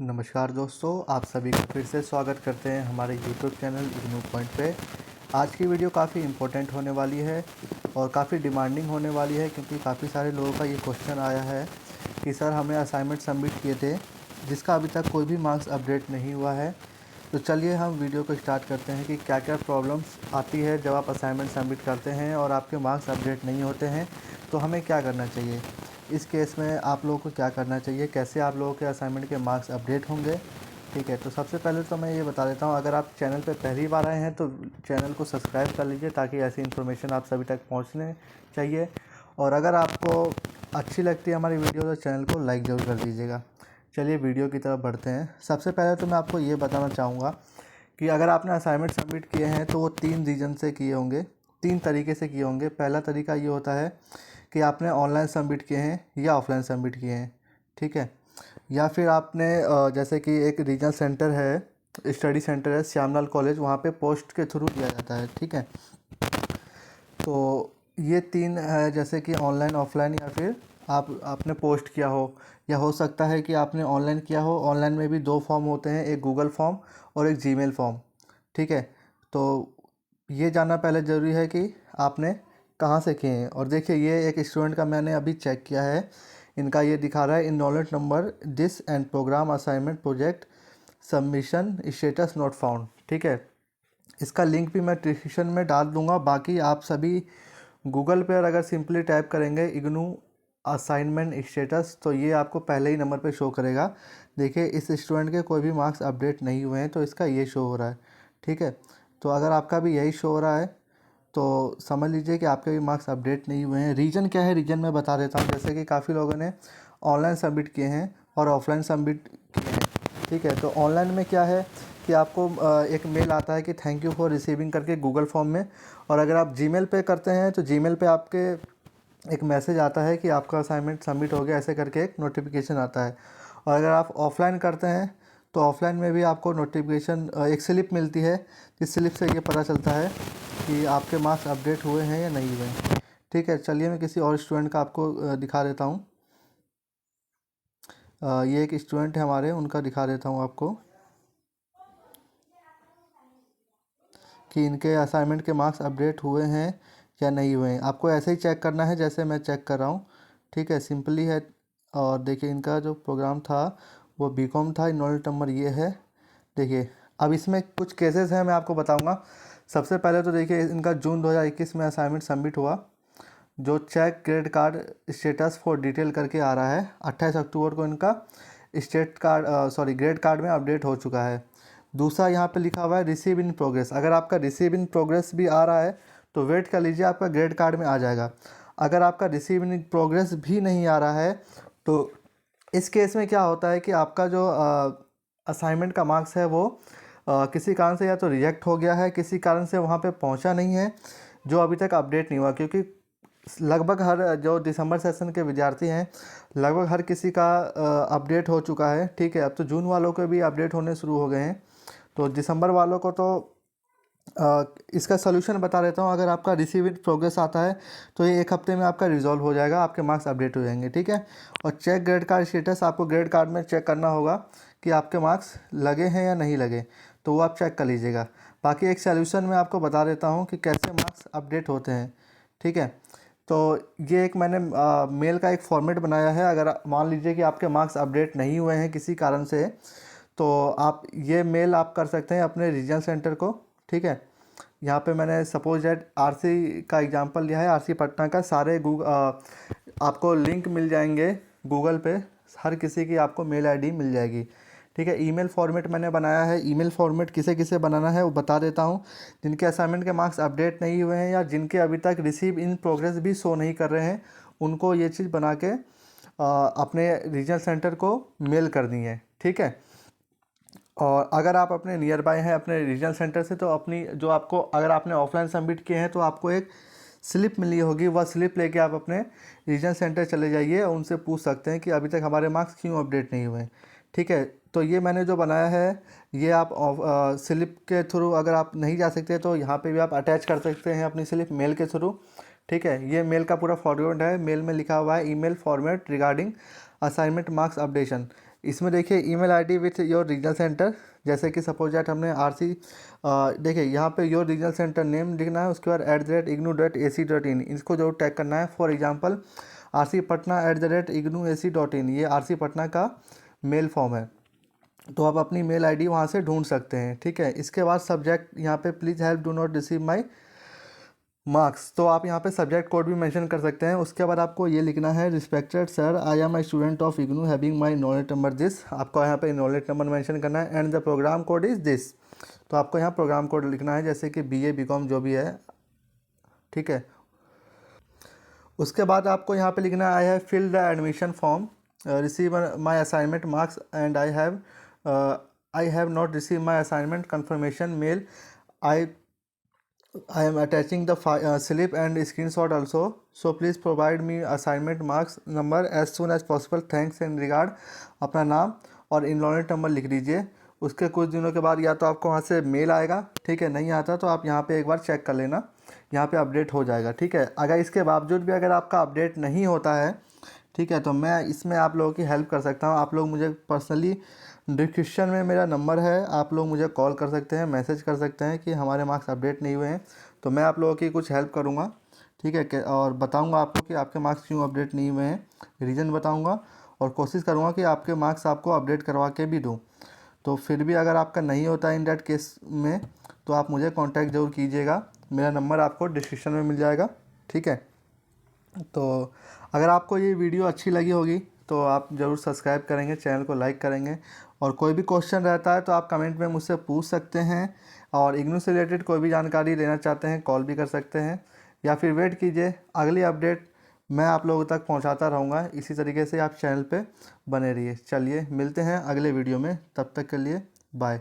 नमस्कार दोस्तों, आप सभी का फिर से स्वागत करते हैं हमारे YouTube चैनल इग्नू पॉइंट पे। आज की वीडियो काफ़ी इम्पोर्टेंट होने वाली है और काफ़ी डिमांडिंग होने वाली है, क्योंकि काफ़ी सारे लोगों का ये क्वेश्चन आया है कि सर हमने असाइनमेंट सबमिट किए थे जिसका अभी तक कोई भी मार्क्स अपडेट नहीं हुआ है। तो चलिए हम वीडियो को स्टार्ट करते हैं कि क्या क्या प्रॉब्लम्स आती है जब आप असाइनमेंट सबमिट करते हैं और आपके मार्क्स अपडेट नहीं होते हैं, तो हमें क्या करना चाहिए। इस केस में आप लोगों को क्या करना चाहिए, कैसे आप लोगों के असाइनमेंट के मार्क्स अपडेट होंगे। ठीक है, तो सबसे पहले तो मैं ये बता देता हूँ, अगर आप चैनल पर पहली बार आए हैं तो चैनल को सब्सक्राइब कर लीजिए ताकि ऐसी इन्फॉर्मेशन आप सभी तक पहुँचने चाहिए। और अगर आपको अच्छी लगती है हमारी वीडियो तो चैनल को लाइक ज़रूर कर दीजिएगा। चलिए वीडियो की तरफ बढ़ते हैं। सबसे पहले तो मैं आपको ये बताना चाहूँगा कि अगर आपने असाइनमेंट सबमिट किए हैं तो वो 3 रीज़न से किए होंगे, 3 तरीके से किए होंगे। पहला तरीका ये होता है कि आपने ऑनलाइन सबमिट किए हैं या ऑफलाइन सबमिट किए हैं, ठीक है। या फिर आपने जैसे कि एक रीजनल सेंटर है, स्टडी सेंटर है श्यामलाल कॉलेज, वहाँ पे पोस्ट के थ्रू दिया जाता है, ठीक है। तो ये 3 है, जैसे कि ऑनलाइन, ऑफलाइन, या फिर आपने पोस्ट किया हो, या हो सकता है कि आपने ऑनलाइन किया हो। ऑनलाइन में भी 2 फॉर्म होते हैं, एक गूगल फॉर्म और एक जीमेल फॉर्म, ठीक है। तो ये जानना पहले ज़रूरी है कि आपने कहाँ से किए हैं। और देखिए, ये एक स्टूडेंट का मैंने अभी चेक किया है, इनका ये दिखा रहा है enrolment number this and programme assignment project submission status not found, ठीक है। इसका लिंक भी मैं डिस्क्रिप्शन में डाल दूंगा। बाकी आप सभी गूगल पे अगर सिंपली टाइप करेंगे इग्नू असाइनमेंट स्टेटस तो ये आपको पहले ही नंबर पे शो करेगा। देखिए, इस स्टूडेंट के कोई भी मार्क्स अपडेट नहीं हुए हैं तो इसका ये शो हो रहा है, ठीक है। तो अगर आपका भी यही शो हो रहा है तो समझ लीजिए कि आपके भी मार्क्स अपडेट नहीं हुए हैं। रीज़न क्या है, रीज़न मैं बता देता हूँ। जैसे कि काफ़ी लोगों ने ऑनलाइन सबमिट किए हैं और ऑफलाइन सबमिट किए हैं, ठीक है। तो ऑनलाइन में क्या है कि आपको एक मेल आता है कि थैंक यू फॉर रिसीविंग करके गूगल फॉर्म में। और अगर आप जीमेल पे करते हैं तो जीमेल पे आपके एक मैसेज आता है कि आपका असाइनमेंट सबमिट हो गया, ऐसे करके एक नोटिफिकेशन आता है। और अगर आप ऑफलाइन करते हैं तो ऑफलाइन में भी आपको नोटिफिकेशन, एक स्लिप मिलती है, जिस स्लिप से ये पता चलता है कि आपके मार्क्स अपडेट हुए हैं या नहीं हुए हैं, ठीक है। चलिए मैं किसी और स्टूडेंट का आपको दिखा देता हूँ। ये एक स्टूडेंट है हमारे, उनका दिखा देता हूँ आपको कि इनके असाइनमेंट के मार्क्स अपडेट हुए हैं या नहीं हुए हैं। आपको ऐसे ही चेक करना है जैसे मैं चेक कर रहा हूँ, ठीक है, सिंपली है। और देखिए, इनका जो प्रोग्राम था वो बीकॉम था, इनरोलमेंट नंबर ये है। देखिए, अब इसमें कुछ केसेस हैं, मैं आपको बताऊंगा। सबसे पहले तो देखिए, इनका जून 2021 में असाइनमेंट सबमिट हुआ, जो check grade card status for detail करके आ रहा है। 28 अक्टूबर को इनका ग्रेड कार्ड में अपडेट हो चुका है। दूसरा यहाँ पे लिखा हुआ है रिसीव इन प्रोग्रेस। अगर आपका रिसीव इन प्रोग्रेस भी आ रहा है तो वेट कर लीजिए, आपका ग्रेड कार्ड में आ जाएगा। अगर आपका रिसीव इन प्रोग्रेस भी नहीं आ रहा है तो इस केस में क्या होता है कि आपका जो असाइनमेंट का मार्क्स है वो किसी कारण से या तो रिजेक्ट हो गया है, किसी कारण से वहाँ पे पहुँचा नहीं है, जो अभी तक अपडेट नहीं हुआ। क्योंकि लगभग हर जो दिसंबर सेशन के विद्यार्थी हैं, लगभग हर किसी का अपडेट हो चुका है, ठीक है। अब तो जून वालों के भी अपडेट होने शुरू हो गए हैं, तो दिसंबर वालों को तो इसका सलूशन बता देता हूँ। अगर आपका रिसीव इन प्रोग्रेस आता है तो ये 1 हफ्ते में आपका रिजॉल्व हो जाएगा, आपके मार्क्स अपडेट हो जाएंगे, ठीक है। और चेक ग्रेड कार्ड स्टेटस, आपको ग्रेड कार्ड में चेक करना होगा कि आपके मार्क्स लगे हैं या नहीं लगे, तो वो आप चेक कर लीजिएगा। बाकी एक सलूशन मैं आपको बता देता हूँ कि कैसे मार्क्स अपडेट होते हैं, ठीक है। तो ये एक मैंने मेल का एक फॉर्मेट बनाया है। अगर मान लीजिए कि आपके मार्क्स अपडेट नहीं हुए हैं किसी कारण से, तो आप ये मेल आप कर सकते हैं अपने रीजनल सेंटर को, ठीक है। यहाँ पे मैंने सपोज दैट आरसी का एग्जांपल लिया है, आरसी पटना का। सारे आपको लिंक मिल जाएंगे गूगल पे, हर किसी की आपको मेल आईडी मिल जाएगी, ठीक है। ईमेल फॉर्मेट मैंने बनाया है। ईमेल फॉर्मेट किसे किसे बनाना है वो बता देता हूँ। जिनके असाइनमेंट के मार्क्स अपडेट नहीं हुए हैं या जिनके अभी तक रिसीव इन प्रोग्रेस भी शो नहीं कर रहे हैं, उनको ये चीज़ बना के अपने रीजनल सेंटर को मेल करनी है, ठीक है। और अगर आप अपने नियर बाय हैं अपने रीजनल सेंटर से, तो अपनी जो आपको, अगर आपने ऑफलाइन सबमिट किए हैं तो आपको एक स्लिप मिली होगी, वह स्लिप लेके आप अपने रीजनल सेंटर चले जाइए और उनसे पूछ सकते हैं कि अभी तक हमारे मार्क्स क्यों अपडेट नहीं हुए, ठीक है। तो ये मैंने जो बनाया है, ये आप स्लिप के थ्रू अगर आप नहीं जा सकते तो यहाँ पे भी आप अटैच कर सकते हैं अपनी स्लिप मेल के थ्रू, ठीक है। ये मेल का पूरा फॉरवर्ड है। मेल में लिखा हुआ है email format regarding assignment marks updation. इसमें देखिए email ID with your regional centre, जैसे कि सपोज दैट हमने आरसी, देखिए यहाँ पे योर रीजनल सेंटर नेम लिखना है, उसके बाद @ignu.ac.in इसको जरूर टैग करना है। For example RC Patna @ignuac.in, ये आरसी पटना का मेल फॉर्म है, तो आप अपनी मेल आईडी वहाँ से ढूंढ सकते हैं, ठीक है। इसके बाद सब्जेक्ट यहाँ पे please help do not receive my marks, तो आप यहाँ पे सब्जेक्ट कोड भी मेंशन कर सकते हैं। उसके बाद आपको ये लिखना है respected sir I am I student of IGNOU having my knowledge number this, आपको यहाँ पे नॉलेज नंबर मेंशन करना है। And the programme code is this, तो आपको यहाँ प्रोग्राम कोड लिखना है, जैसे कि BA BCom जो भी है, ठीक है। उसके बाद आपको यहाँ पे लिखना है I have filled the admission form, receive my assignment marks and I have not receive my assignment confirmation mail, I am attaching the slip and screenshot also. So please provide me assignment marks number as soon as possible. Thanks and regard। अपना नाम और enrolment number लिख दीजिए। उसके कुछ दिनों के बाद या तो आपको वहाँ से मेल आएगा, ठीक है, नहीं आता तो आप यहाँ पे एक बार चेक कर लेना, यहाँ पे अपडेट हो जाएगा, ठीक है। अगर इसके बावजूद भी अगर आपका अपडेट नहीं होता है, ठीक है, तो मैं इसमें आप लोगों की हेल्प कर सकता हूँ। आप लोग मुझे पर्सनली, डिस्क्रिप्शन में मेरा नंबर है, आप लोग मुझे कॉल कर सकते हैं, मैसेज कर सकते हैं कि हमारे मार्क्स अपडेट नहीं हुए हैं, तो मैं आप लोगों की कुछ हेल्प करूँगा, ठीक है। और बताऊँगा आपको कि आपके मार्क्स क्यों अपडेट नहीं हुए हैं, रीज़न बताऊँगा, और कोशिश करूँगा कि आपके मार्क्स आपको अपडेट करवा के भी दूँ। तो फिर भी अगर आपका नहीं होता इन डैट केस में, तो आप मुझे कॉन्टैक्ट ज़रूर कीजिएगा, मेरा नंबर आपको डिस्क्रिप्शन में मिल जाएगा, ठीक है। तो अगर आपको ये वीडियो अच्छी लगी होगी तो आप ज़रूर सब्सक्राइब करेंगे, चैनल को लाइक करेंगे, और कोई भी क्वेश्चन रहता है तो आप कमेंट में मुझसे पूछ सकते हैं, और इग्नू से रिलेटेड कोई भी जानकारी लेना चाहते हैं कॉल भी कर सकते हैं, या फिर वेट कीजिए, अगली अपडेट मैं आप लोगों तक पहुंचाता रहूँगा। इसी तरीके से आप चैनल पे बने रहिए। चलिए मिलते हैं अगले वीडियो में, तब तक के लिए बाय।